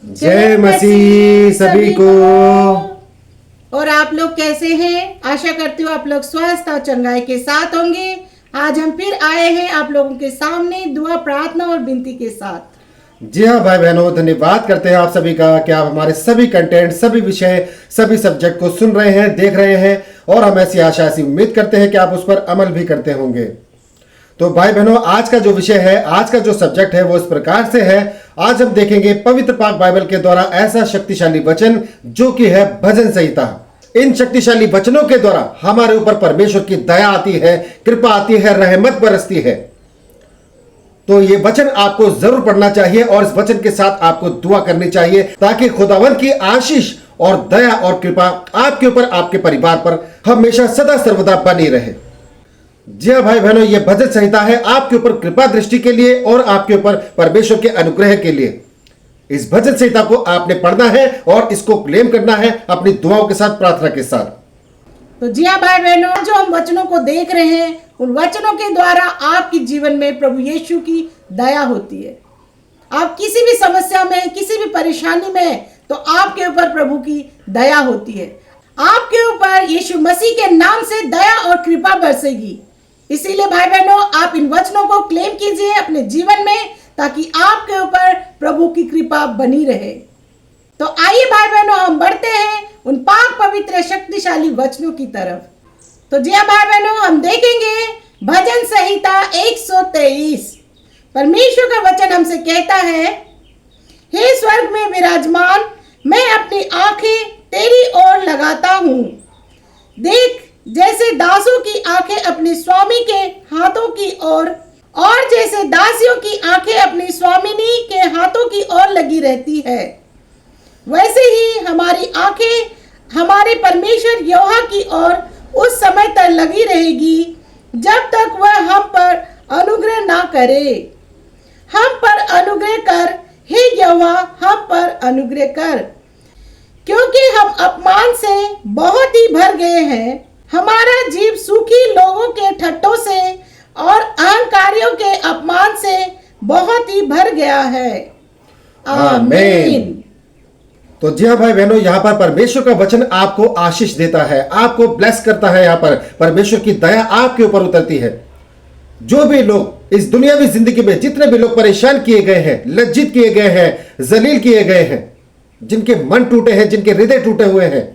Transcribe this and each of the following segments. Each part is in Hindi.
जय मसीह सभी को। और आप लोग कैसे हैं? आशा करती हूँ आप लोग स्वस्थ और चंगाई के साथ होंगे। आज हम फिर आए हैं आप लोगों के सामने दुआ, प्रार्थना और विनती के साथ। जी हाँ भाई बहनों, धन्यवाद करते हैं आप सभी का कि आप हमारे सभी कंटेंट, सभी विषय, सभी सब्जेक्ट को सुन रहे हैं, देख रहे हैं और हम ऐसी आशा, ऐसी उम्मीद करते हैं कि आप उस पर अमल भी करते होंगे। तो भाई बहनों, आज का जो विषय है, आज का जो सब्जेक्ट है वो इस प्रकार से है। आज हम देखेंगे पवित्र पाक बाइबल के द्वारा ऐसा शक्तिशाली वचन जो कि है भजन संहिता। इन शक्तिशाली वचनों के द्वारा हमारे ऊपर परमेश्वर की दया आती है, कृपा आती है, रहमत बरसती है। तो ये वचन आपको जरूर पढ़ना चाहिए और इस वचन के साथ आपको दुआ करनी चाहिए ताकि खुदावंद की आशीष और दया और कृपा आपके ऊपर, आपके परिवार पर हमेशा सदा सर्वदा बनी रहे। जी हाँ भाई बहनों, ये भजन संहिता है आपके ऊपर कृपा दृष्टि के लिए और आपके ऊपर परमेश्वर के अनुग्रह के लिए। इस भजन संहिता को आपने पढ़ना है और इसको क्लेम करना है अपनी दुआओं के साथ, प्रार्थना के साथ। तो जी हाँ भाई बहनों, जो हम वचनों को देख रहे हैं उन वचनों के द्वारा आपके जीवन में प्रभु यीशु की दया होती है। आप किसी भी समस्या में, किसी भी परेशानी में हैं, तो आपके ऊपर प्रभु की दया होती है। आपके ऊपर यीशु मसीह के नाम से दया और कृपा बरसेगी। इसीलिए भाई बहनों, आप इन वचनों को क्लेम कीजिए अपने जीवन में ताकि आपके ऊपर प्रभु की कृपा बनी रहे। तो आइए भाई बहनों, हम बढ़ते हैं उन पाक पवित्र शक्तिशाली वचनों की तरफ। तो जी हाँ भाई बहनों, हम देखेंगे भजन संहिता 123। परमेश्वर का वचन हमसे कहता है, हे स्वर्ग में विराजमान, मैं अपनी आंखें तेरी ओर लगाता हूँ। देख, जैसे दासों की आंखें अपने स्वामी के हाथों की ओर और जैसे दासियों की आंखें अपनी स्वामिनी के हाथों की ओर लगी रहती है, वैसे ही हमारी आंखें हमारे परमेश्वर यहोवा की ओर उस समय तक लगी रहेगी जब तक वह हम पर अनुग्रह ना करे। हम पर अनुग्रह कर, हे यहोवा, हम पर अनुग्रह कर, क्योंकि हम अपमान से बहुत ही भर गए हैं। हमारा जीव सूखी लोगों के ठट्टों से और अहंकारियों के अपमान से बहुत ही भर गया है। आमीन। तो जी हाँ भाई बहनों, यहाँ पर परमेश्वर का वचन आपको आशीष देता है, आपको ब्लेस करता है। यहाँ पर परमेश्वर की दया आपके ऊपर उतरती है। जो भी लोग इस दुनियावी जिंदगी में, जितने भी लोग परेशान किए गए हैं, लज्जित किए गए हैं, जलील किए गए हैं, जिनके मन टूटे हैं, जिनके हृदय टूटे हुए हैं,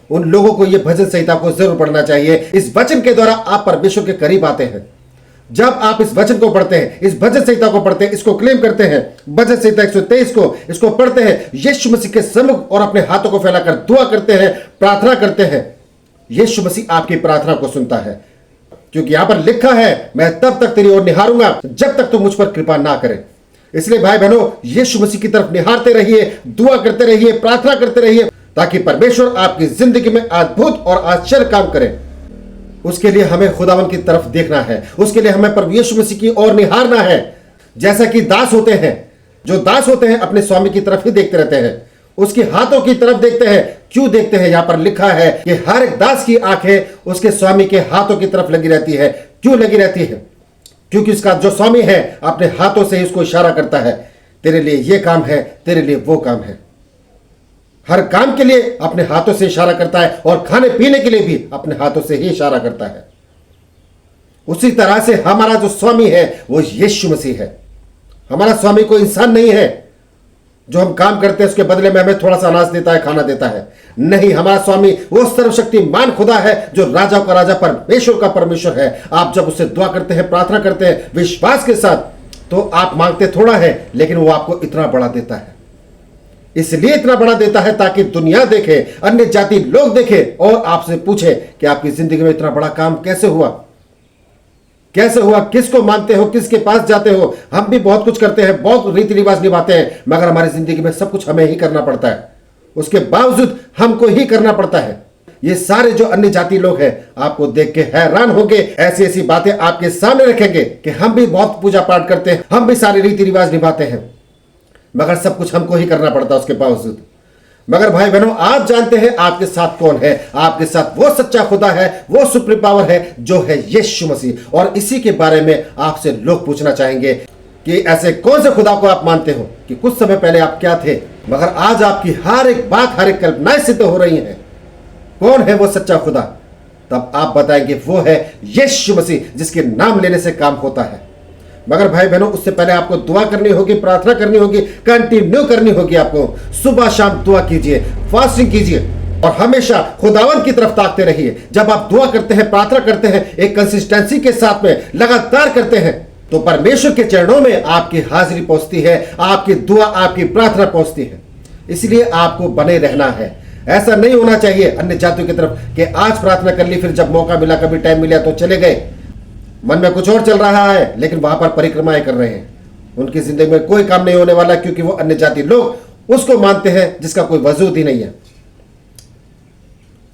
उन लोगों को यह भजन संहिता को जरूर पढ़ना चाहिए। इस वचन के द्वारा आप परमेश्वर के करीब आते हैं। जब आप इस वचन को पढ़ते हैं, इस भजन संहिता को पढ़ते हैं, इसको क्लेम करते हैं, भजन संहिता 123 को इसको पढ़ते हैं, यीशु मसीह के सम्मुख और अपने हाथों को फैलाकर दुआ करते हैं, प्रार्थना करते हैं, यीशु मसीह आपकी प्रार्थना को सुनता है। क्योंकि यहां पर लिखा है, मैं तब तक तेरी ओर निहारूंगा जब तक तू मुझ पर कृपा ना करे। इसलिए भाई बहनों, यीशु मसीह की तरफ निहारते रहिए, दुआ करते रहिए, प्रार्थना करते रहिए, ताकि परमेश्वर आपकी जिंदगी में अद्भुत और आश्चर्य काम करे। उसके लिए हमें खुदावन की तरफ देखना है, उसके लिए हमें प्रभु यीशु मसीह की ओर निहारना है। जैसा कि दास होते हैं, जो दास होते हैं अपने स्वामी की तरफ ही देखते रहते हैं, उसके हाथों की तरफ देखते हैं। क्यों देखते हैं? यहां पर लिखा है कि हर एक दास की आंखें उसके स्वामी के हाथों की तरफ लगी रहती है। क्यों लगी रहती है? क्योंकि उसका जो स्वामी है अपने हाथों से ही उसको इशारा करता है, तेरे लिए ये काम है, तेरे लिए वो काम है। हर काम के लिए अपने हाथों से इशारा करता है और खाने पीने के लिए भी अपने हाथों से ही इशारा करता है। उसी तरह से हमारा जो स्वामी है वो यीशु मसीह है। हमारा स्वामी कोई इंसान नहीं है जो हम काम करते हैं उसके बदले में हमें थोड़ा सा अनाज देता है, खाना देता है। नहीं, हमारा स्वामी वो सर्वशक्तिमान खुदा है जो राजा का राजा, परमेश्वर का परमेश्वर है। आप जब उससे दुआ करते हैं, प्रार्थना करते हैं विश्वास के साथ, तो आप मांगते थोड़ा है लेकिन वो आपको इतना बड़ा देता है। इसलिए इतना बड़ा देता है ताकि दुनिया देखे, अन्य जाति लोग देखे और आपसे पूछे कि आपकी जिंदगी में इतना बड़ा काम कैसे हुआ, कैसे हुआ, किसको मानते हो, किसके पास जाते हो। हम भी बहुत कुछ करते हैं, बहुत रीति रिवाज निभाते हैं, मगर हमारी जिंदगी में सब कुछ हमें ही करना पड़ता है। उसके बावजूद हमको ही करना पड़ता है। ये सारे जो अन्य जाति लोग हैं आपको देख के हैरान होंगे, ऐसी ऐसी बातें आपके सामने रखेंगे कि हम भी बहुत पूजा पाठ करते हैं, हम भी सारे रीति रिवाज निभाते हैं, मगर सब कुछ हमको ही करना पड़ता है उसके बावजूद। मगर भाई बहनों, आप जानते हैं आपके साथ कौन है? आपके साथ वो सच्चा खुदा है, वो सुप्रीम पावर है जो है यीशु मसीह। और इसी के बारे में आपसे लोग पूछना चाहेंगे कि ऐसे कौन से खुदा को आप मानते हो कि कुछ समय पहले आप क्या थे मगर आज आपकी हर एक बात, हर एक कल्पनाएं सिद्ध हो रही हैं। कौन है वो सच्चा खुदा? तब आप बताएंगे वो है यीशु मसीह, जिसके नाम लेने से काम होता है। मगर भाई बहनों, उससे पहले आपको दुआ करनी होगी, प्रार्थना करनी होगी, कंटिन्यू करनी होगी। आपको सुबह शाम दुआ कीजिए, फास्टिंग कीजिए और हमेशा खुदावन की तरफ ताकते रहिए। जब आप दुआ करते हैं, प्रार्थना करते हैं, एक कंसिस्टेंसी के साथ में लगातार करते हैं, तो परमेश्वर के चरणों में आपकी हाजिरी पहुंचती है, आपकी दुआ, आपकी प्रार्थना पहुंचती है। इसलिए आपको बने रहना है। ऐसा नहीं होना चाहिए अन्य जातियों की तरफ कि आज प्रार्थना कर ली, फिर जब मौका मिला, कभी टाइम मिला तो चले गए। मन में कुछ और चल रहा है, लेकिन वहां पर परिक्रमाएं कर रहे हैं। उनकी जिंदगी में कोई काम नहीं होने वाला, क्योंकि वो अन्य जाति लोग उसको मानते हैं जिसका कोई वजूद ही नहीं है।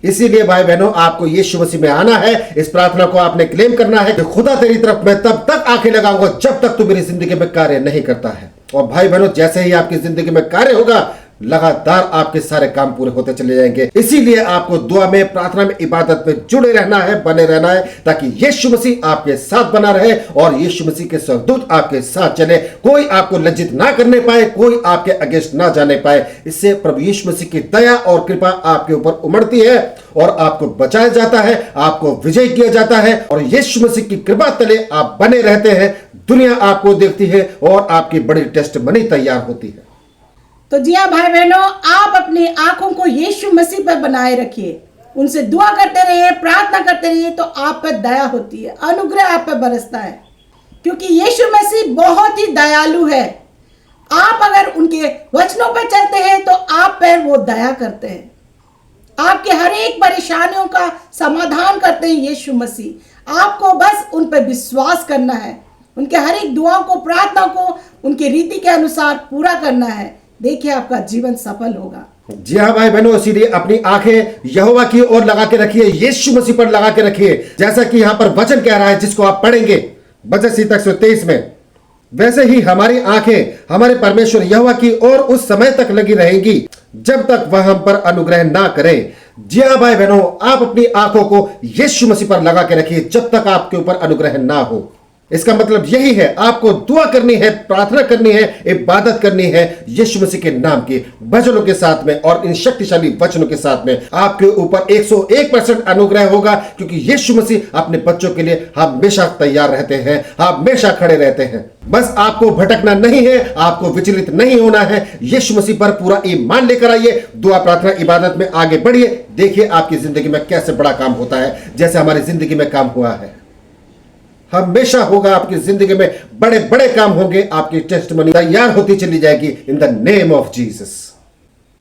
इसीलिए भाई बहनों, आपको यीशु मसीह में आना है। इस प्रार्थना को आपने क्लेम करना है कि खुदा तेरी तरफ मैं तब तक आंखें लगाऊंगा जब तक तू मेरी जिंदगी में कार्य नहीं करता है। और भाई बहनों, जैसे ही आपकी जिंदगी में कार्य होगा, लगातार आपके सारे काम पूरे होते चले जाएंगे। इसीलिए आपको दुआ में, प्रार्थना में, इबादत में जुड़े रहना है, बने रहना है, ताकि यीशु मसीह आपके साथ बना रहे और यीशु मसीह के स्वर्गदूत आपके साथ चले। कोई आपको लज्जित ना करने पाए, कोई आपके अगेंस्ट ना जाने पाए। इससे प्रभु यीशु मसीह की दया और कृपा आपके ऊपर उमड़ती है और आपको बचाया जाता है, आपको विजय किया जाता है और यीशु मसीह की कृपा तले आप बने रहते हैं। दुनिया आपको देखती है और आपकी बड़ी टेस्टमनी तैयार होती है। तो जी हाँ भाई बहनों, आप अपनी आंखों को यीशु मसीह पर बनाए रखिए, उनसे दुआ करते रहिए, प्रार्थना करते रहिए, तो आप पर दया होती है, अनुग्रह आप पर बरसता है, क्योंकि यीशु मसीह बहुत ही दयालु है। आप अगर उनके वचनों पर चलते हैं तो आप पर वो दया करते हैं, आपके हर एक परेशानियों का समाधान करते हैं यीशु मसीह। आपको बस उन पर विश्वास करना है, उनके हर एक दुआओं को, प्रार्थना को उनकी रीति के अनुसार पूरा करना है। देखिए, आपका जीवन सफल होगा। जी हाँ भाई बहनों, इसीलिए अपनी आंखें यहोवा की ओर लगा के रखिए, यीशु मसीह पर लगा के रखिए। जैसा कि यहाँ पर वचन कह रहा है, जिसको आप पढ़ेंगे बचन 123 में, वैसे ही हमारी आंखें हमारे परमेश्वर यहोवा की ओर उस समय तक लगी रहेंगी जब तक वह हम पर अनुग्रह ना करे। जी हाँ भाई बहनों, आप अपनी आंखों को यीशु मसीह पर लगा के रखिए जब तक आपके ऊपर अनुग्रह ना हो। इसका मतलब यही है, आपको दुआ करनी है, प्रार्थना करनी है, इबादत करनी है यीशु मसीह के नाम के वचनों के साथ में और इन शक्तिशाली वचनों के साथ में। आपके ऊपर 101% अनुग्रह होगा, क्योंकि यीशु मसीह अपने बच्चों के लिए हमेशा तैयार रहते हैं, हमेशा खड़े रहते हैं। बस आपको भटकना नहीं है, आपको विचलित नहीं होना है। यीशु मसीह पर पूरा ईमान लेकर आइए, दुआ, प्रार्थना, इबादत में आगे बढ़िए। देखिए आपकी जिंदगी में कैसे बड़ा काम होता है, जैसे हमारी जिंदगी में काम हुआ है। हमेशा होगा, आपकी जिंदगी में बड़े बड़े काम होंगे, आपकी टेस्टमनी तैयार होती चली जाएगी in the name of Jesus.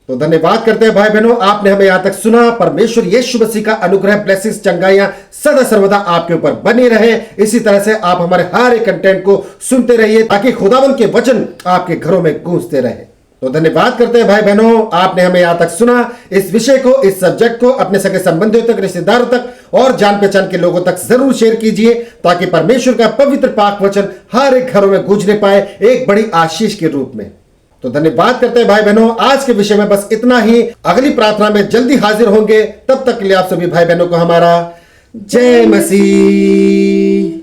तो धन्यवाद करते हैं भाई बहनों, आपने हमें यहां तक सुना। परमेश्वर यीशु मसीह का अनुग्रह, ब्लेसिंग्स, चंगाइयां सदा सर्वदा आपके ऊपर बनी रहे। इसी तरह से आप हमारे हर एक कंटेंट को सुनते रहिए, ताकि खुदावन के वचन आपके घरों में गूंजते रहे। तो धन्यवाद करते हैं भाई बहनों, आपने हमें यहां तक सुना। इस विषय को, इस सब्जेक्ट को अपने सगे संबंधियों तक, रिश्तेदारों तक और जान पहचान के लोगों तक जरूर शेयर कीजिए, ताकि परमेश्वर का पवित्र पाक वचन हर एक घरों में गूंजने पाए, एक बड़ी आशीष के रूप में। तो धन्यवाद करते हैं भाई बहनों, आज के विषय में बस इतना ही। अगली प्रार्थना में जल्दी हाजिर होंगे, तब तक के लिए आप सभी भाई बहनों को हमारा जय मसीह।